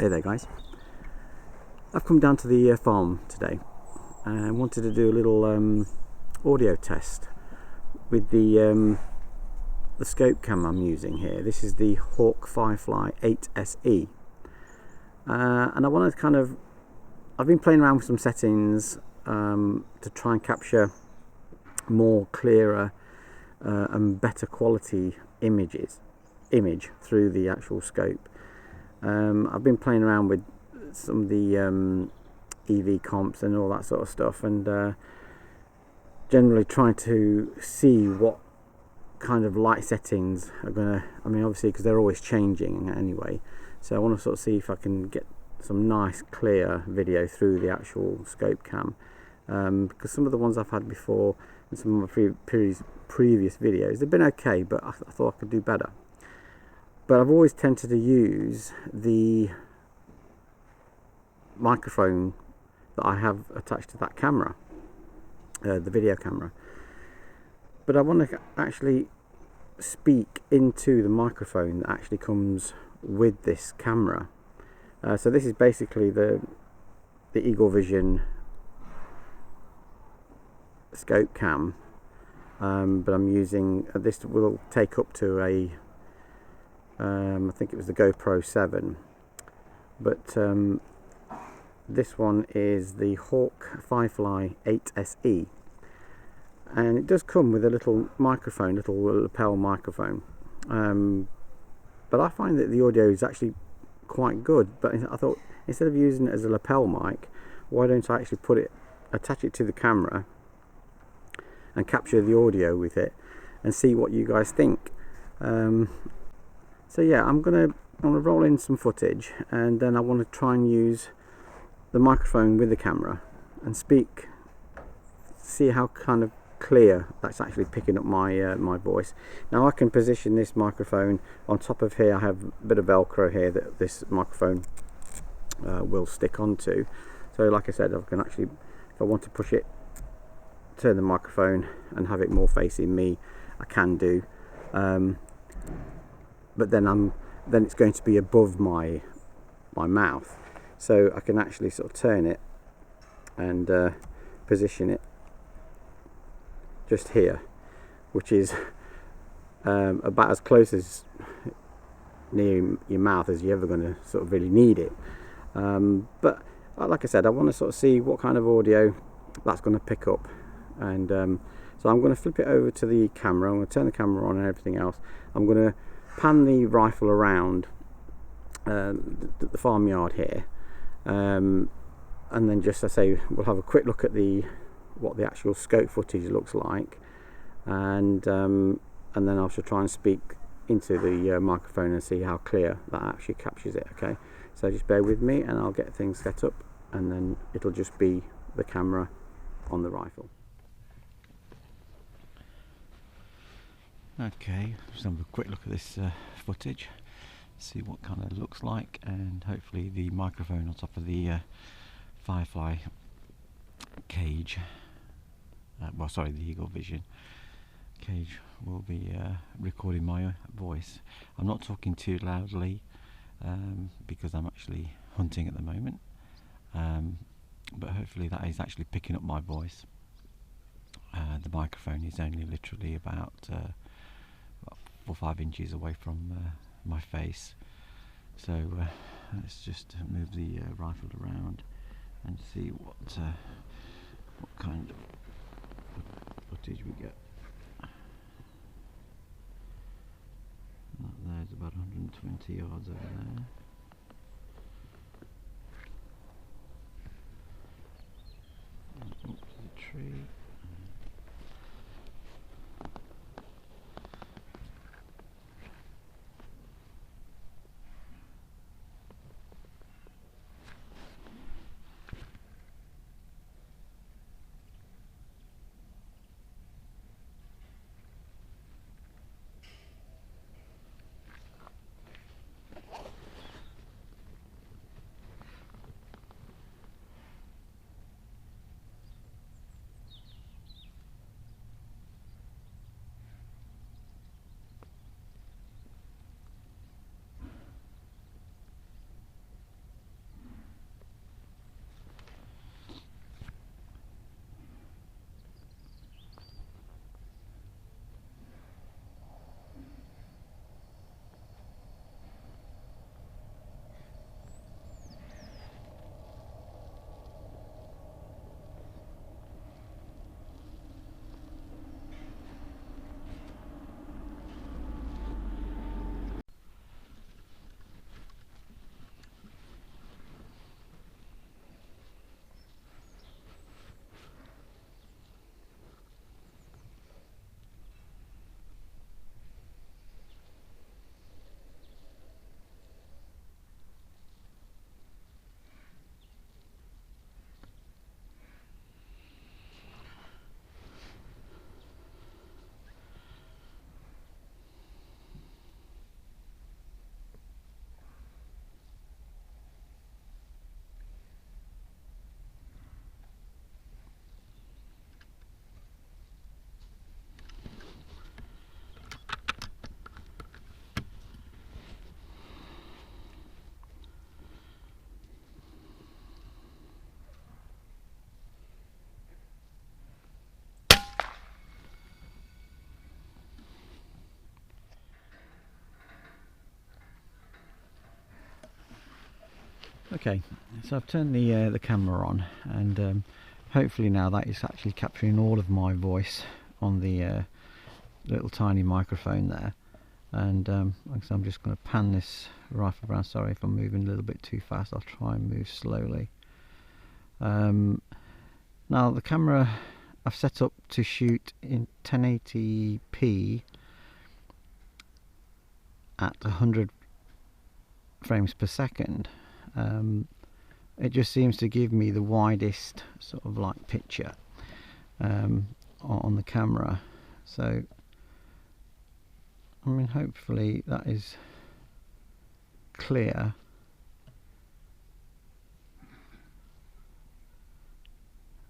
Hey there guys, I've come down to the farm today and wanted to do a little audio test with the scope cam I'm using here. This is the Hawkeye FireFly 8SE and I want to I've been playing around with some settings to try and capture more clearer and better quality image through the actual scope. I've been playing around with some of the EV comps and all that sort of stuff, and generally trying to see what kind of light settings are gonna, obviously because they're always changing anyway, so I want to sort of see if I can get some nice clear video through the actual scope cam, because some of the ones I've had before and some of my previous videos, they've been okay, but I thought I could do better. But I've always tended to use the microphone that I have attached to that camera, the video camera. But I want to actually speak into the microphone that actually comes with this camera. So this is basically the EagelVision scope cam, but I'm using this will take up to a I think it was the GoPro 7, but this one is the Hawkeye FireFly 8SE, and it does come with a little microphone, little lapel microphone, but I find that the audio is actually quite good. But I thought, instead of using it as a lapel mic, why don't I actually attach it to the camera and capture the audio with it and see what you guys think. So yeah, I'm gonna roll in some footage, and then I want to try and use the microphone with the camera and speak, see how kind of clear that's actually picking up my my voice. Now I can position this microphone on top of here. I have a bit of Velcro here that this microphone will stick onto. So like I said, I can actually, if I want to push it, turn the microphone and have it more facing me, I can do. But then it's going to be above my mouth, so I can actually sort of turn it and position it just here, which is about as close as near your mouth as you're ever going to sort of really need it. But like I said, I want to sort of see what kind of audio that's going to pick up, and so I'm going to flip it over to the camera. I'm going to turn the camera on and everything else. I'm going to pan the rifle around the farmyard here, and then just, I say, we'll have a quick look at what the actual scope footage looks like, and then I shall try and speak into the microphone and see how clear that actually captures it. Okay, so just bear with me and I'll get things set up, and then it'll just be the camera on the rifle. Okay, just have a quick look at this footage, see what kind of looks like, and hopefully the microphone on top of the FireFly cage, the EagelVision cage, will be recording my voice. I'm not talking too loudly because I'm actually hunting at the moment, but hopefully that is actually picking up my voice. The microphone is only literally about 4 or 5 inches away from my face, so let's just move the rifle around and see what kind of footage we get. That there's about 120 yards over there. Up to the tree. Okay, so I've turned the camera on, and hopefully now that is actually capturing all of my voice on the little tiny microphone there. And like I said, I'm just going to pan this rifle around. Sorry if I'm moving a little bit too fast, I'll try and move slowly. Now the camera I've set up to shoot in 1080p at 100 frames per second. It just seems to give me the widest sort of like picture on the camera. So I mean, hopefully that is clear.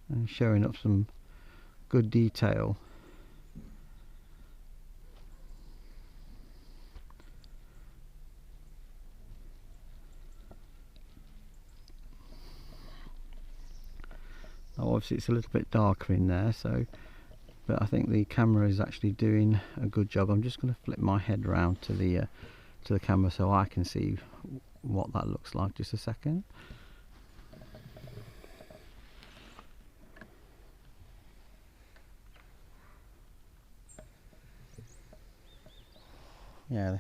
And showing up some good detail. Now obviously it's a little bit darker in there, so but I think the camera is actually doing a good job. I'm just going to flip my head around to the camera so I can see what that looks like. Just a second. Yeah,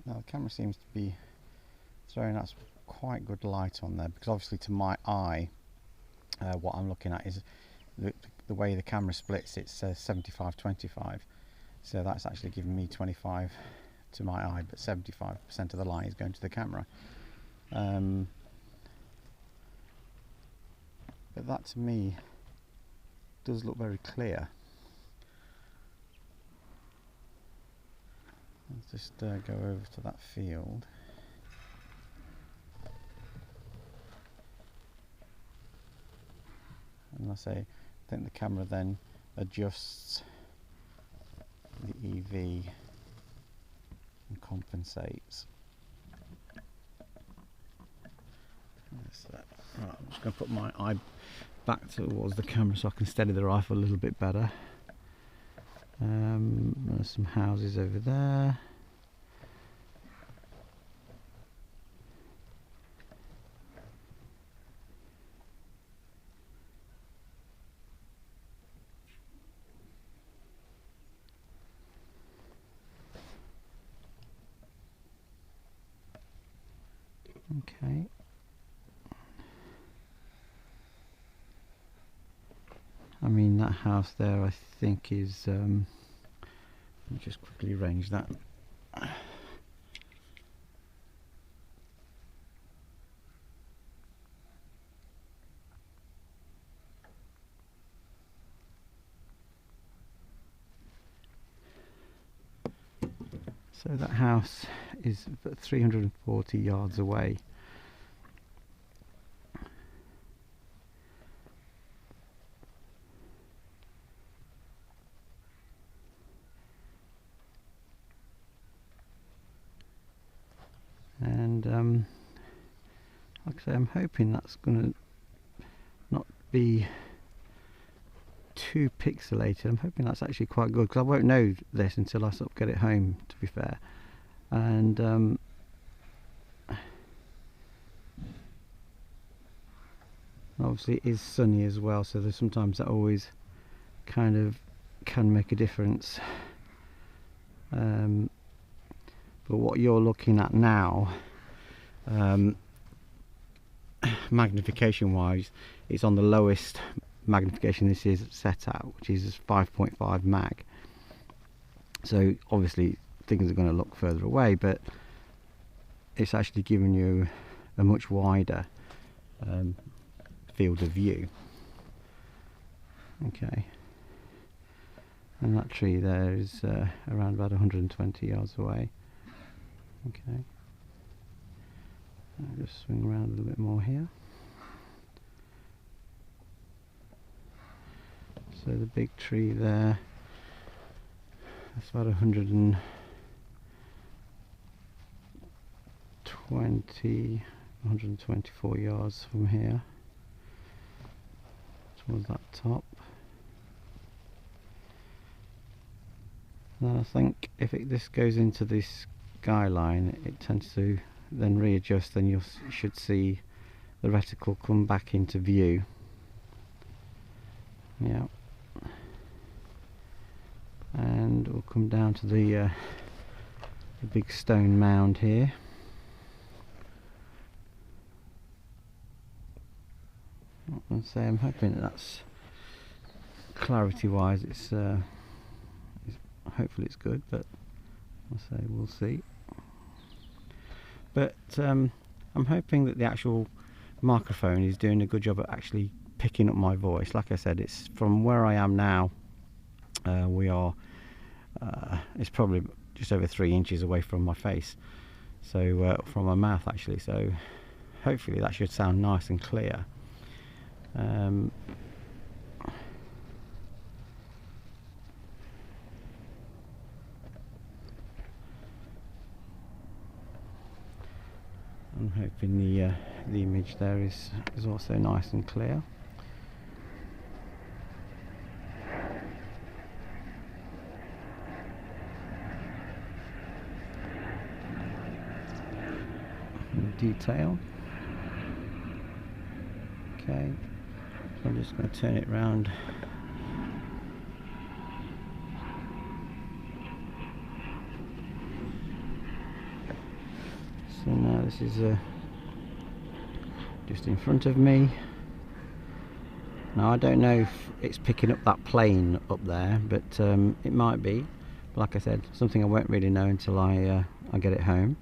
now the camera seems to be throwing out quite good light on there, because obviously to my eye, what I'm looking at is the way the camera splits. It's 75-25, so that's actually giving me 25 to my eye, but 75% of the light is going to the camera. But that to me does look very clear. Let's just go over to that field. And I think the camera then adjusts the EV and compensates. Right, I'm just going to put my eye back towards the camera so I can steady the rifle a little bit better. There's some houses over there. Okay. I mean, that house there I think is let me just quickly arrange that. So that house is 340 yards away. And like I say, I'm hoping that's going to not be too pixelated. I'm hoping that's actually quite good, because I won't know this until I sort of get it home, to be fair. And obviously it is sunny as well, so there's sometimes that always kind of can make a difference. But what you're looking at now, magnification wise, it's on the lowest magnification this is set at, which is 5.5 mag. So obviously things are going to look further away, but it's actually giving you a much wider field of view. Okay, and that tree there is around about 120 yards away. Okay, I'll just swing around a little bit more here. So the big tree there, that's about 124 yards from here towards that top. Now I think if this goes into this skyline, it tends to then readjust, and you should see the reticle come back into view. Yeah, and we'll come down to the big stone mound here. And say I'm hoping that's clarity wise hopefully it's good, but I'll say we'll see. But I'm hoping that the actual microphone is doing a good job at actually picking up my voice. Like I said, it's from where I am now, it's probably just over 3 inches away from my face, so from my mouth actually, so hopefully that should sound nice and clear. I'm hoping the image there is also nice and clear. Detail. Okay, so I'm just going to turn it round. So now this is just in front of me. Now I don't know if it's picking up that plane up there, but it might be. But like I said, something I won't really know until I get it home.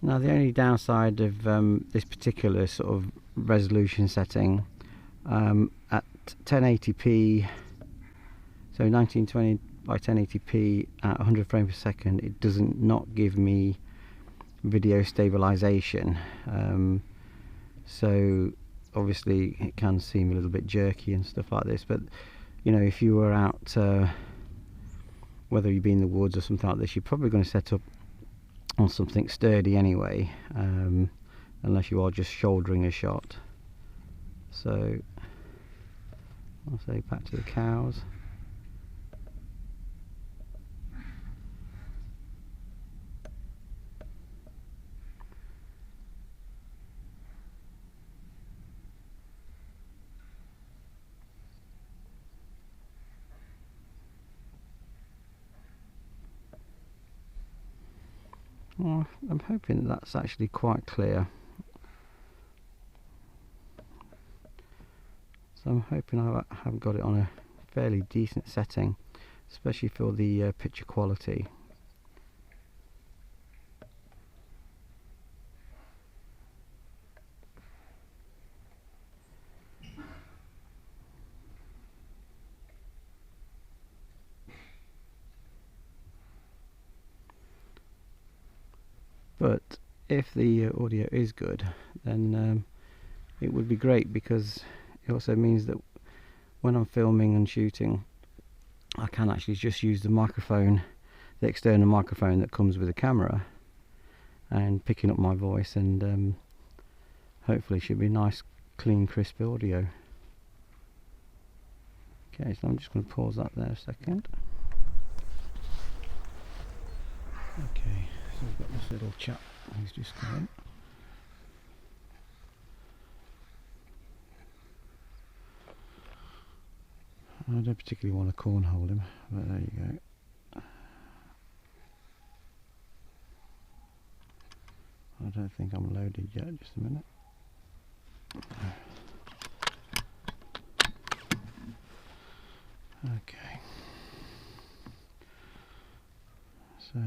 Now the only downside of this particular sort of resolution setting, at 1080p, so 1920 by 1080p at 100 frames per second, it doesn't not give me video stabilization, so obviously it can seem a little bit jerky and stuff like this, but you know, if you were out, whether you be in the woods or something like this, you're probably going to set up on something sturdy anyway, unless you are just shouldering a shot. So I'll say back to the cows. Well, I'm hoping that's actually quite clear. So I'm hoping I have got it on a fairly decent setting, especially for the picture quality. But if the audio is good, then it would be great, because it also means that when I'm filming and shooting, I can actually just use the microphone, the external microphone that comes with the camera, and picking up my voice, and hopefully should be nice, clean, crisp audio. Okay, so I'm just going to pause that there a second. Okay, so we've got this little chap who's just come in. I don't particularly want to cornhole him, but there you go. I don't think I'm loaded yet, just a minute. Okay. So,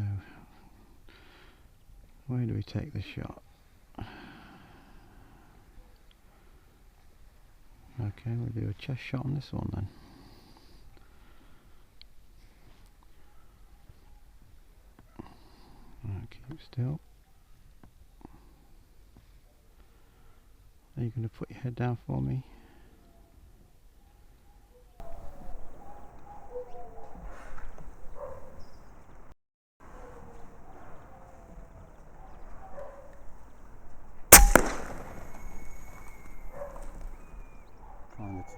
where do we take the shot? Okay, we'll do a chest shot on this one then. Keep still. Are you going to put your head down for me?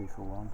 2 for 1.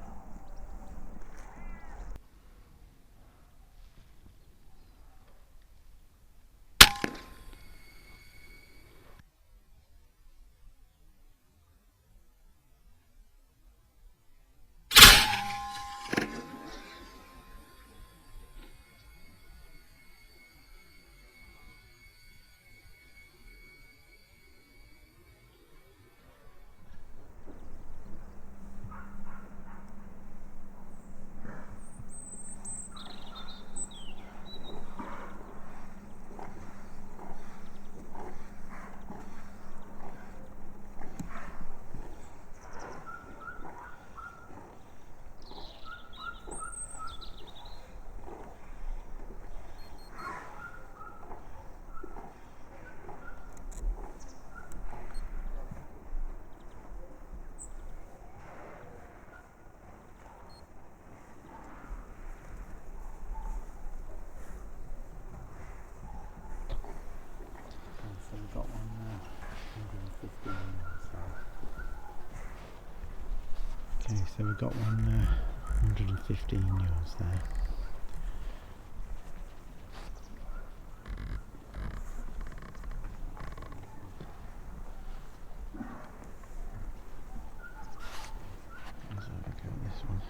So we've got one 115 yards there. Okay, so we've got one 115 yards there. Let's have a go at this one.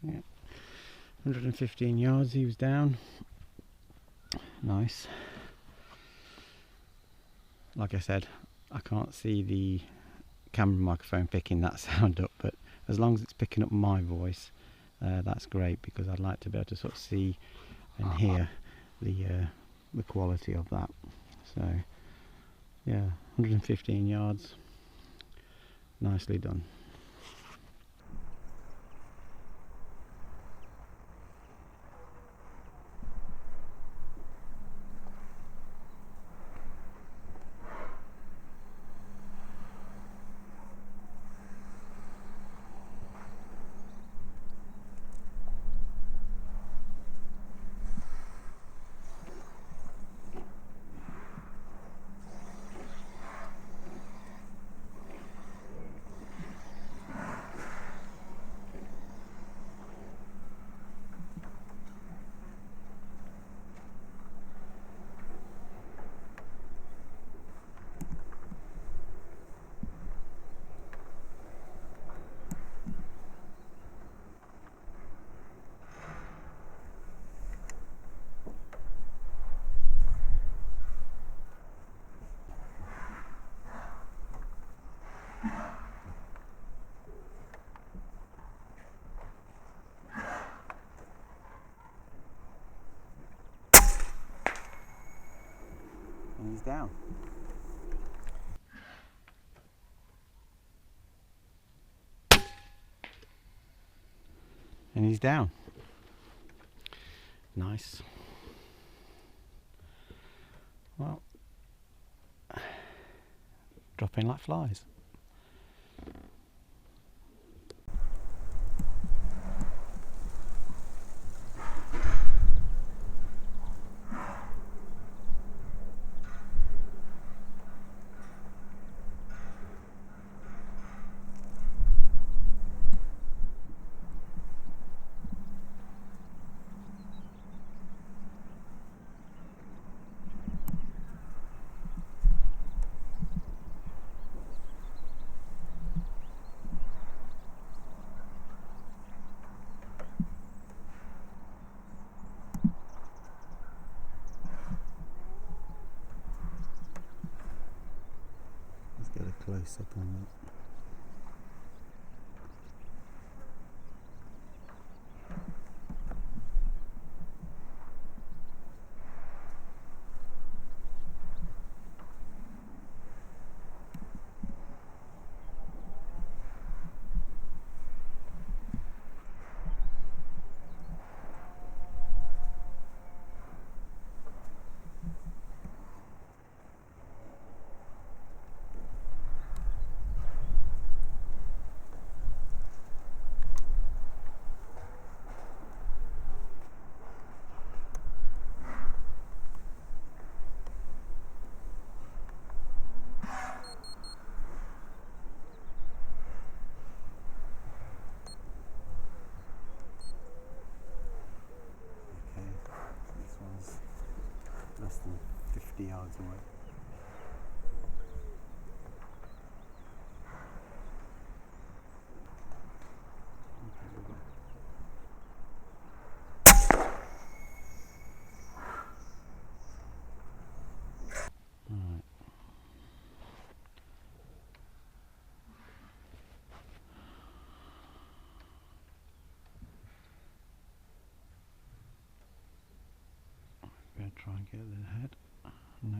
Yeah, 115 yards, he was down. Nice. Like I said, I can't see the camera microphone picking that sound up, but as long as it's picking up my voice, that's great, because I'd like to be able to sort of see and hear the quality of that. So yeah, 115 yards, nicely done. And he's down. And he's down. Nice. Well, dropping like flies. Let's get a close up on that. 50 yards away. Gonna try and get the head. No.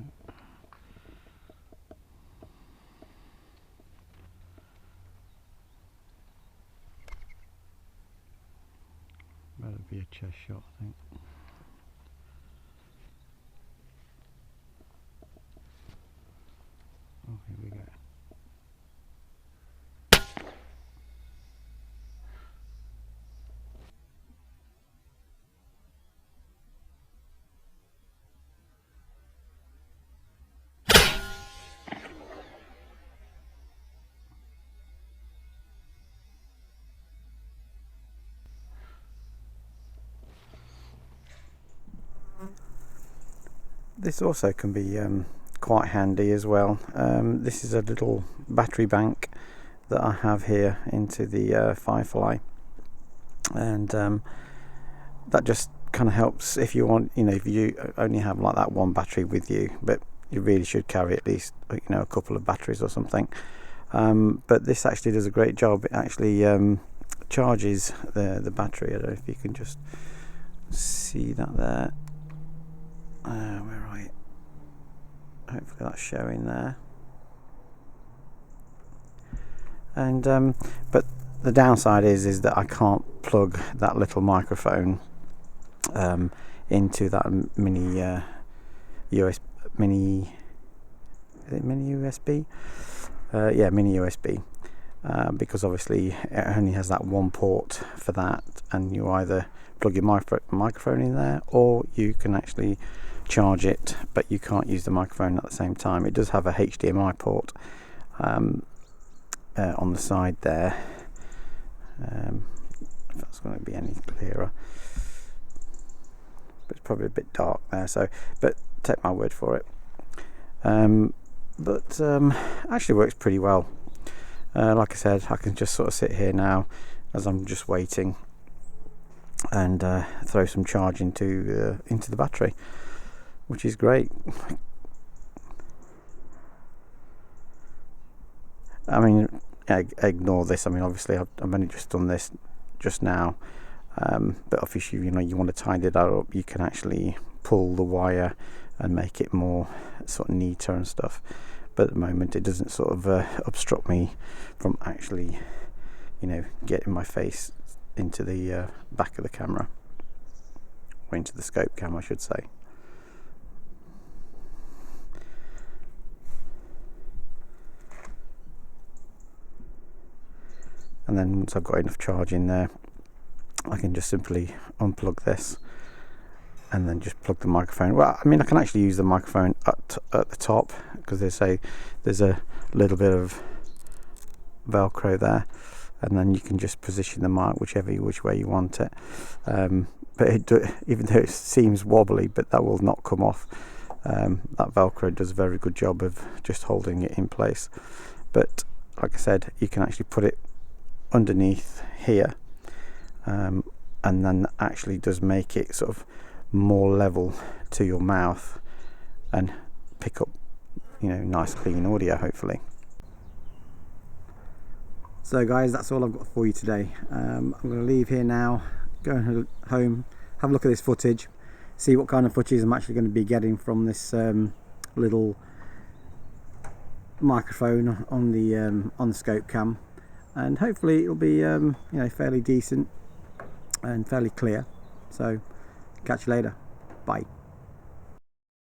Better be a chest shot, I think. Oh, here we go. This also can be quite handy as well. This is a little battery bank that I have here into the FireFly, and that just kind of helps if you want, if you only have like that one battery with you, but you really should carry at least a couple of batteries or something. But this actually does a great job. It actually charges the battery. I don't know if you can just see that there. Where are you? Hopefully that's showing there. And but the downside is that I can't plug that little microphone into that mini mini USB. Yeah, mini USB. Because obviously it only has that one port for that, and you either plug your microphone in there, or you can actually charge it, but you can't use the microphone at the same time. It does have a HDMI port on the side there. If that's going to be any clearer, but it's probably a bit dark there. So, but take my word for it. But actually works pretty well. Like I said, I can just sort of sit here now as I'm just waiting, and throw some charge into the battery, which is great. I mean, ignore this. I mean, obviously I've only just done this just now, but obviously you want to tidy that up, you can actually pull the wire and make it more sort of neater and stuff. But at the moment it doesn't sort of obstruct me from actually getting my face into the back of the camera, or into the scope cam I should say. And then once I've got enough charge in there, I can just simply unplug this and then just plug the microphone. Well, I mean, I can actually use the microphone at the top, because there's a little bit of Velcro there, and then you can just position the mic which way you want it. But even though it seems wobbly, but that will not come off. That Velcro does a very good job of just holding it in place. But like I said, you can actually put it underneath here, and then that actually does make it sort of more level to your mouth and pick up nice clean audio, hopefully. So guys, that's all I've got for you today. I'm going to leave here now, go home, have a look at this footage, see what kind of footage I'm actually going to be getting from this little microphone on the scope cam, and hopefully it'll be fairly decent and fairly clear. So catch you later. Bye.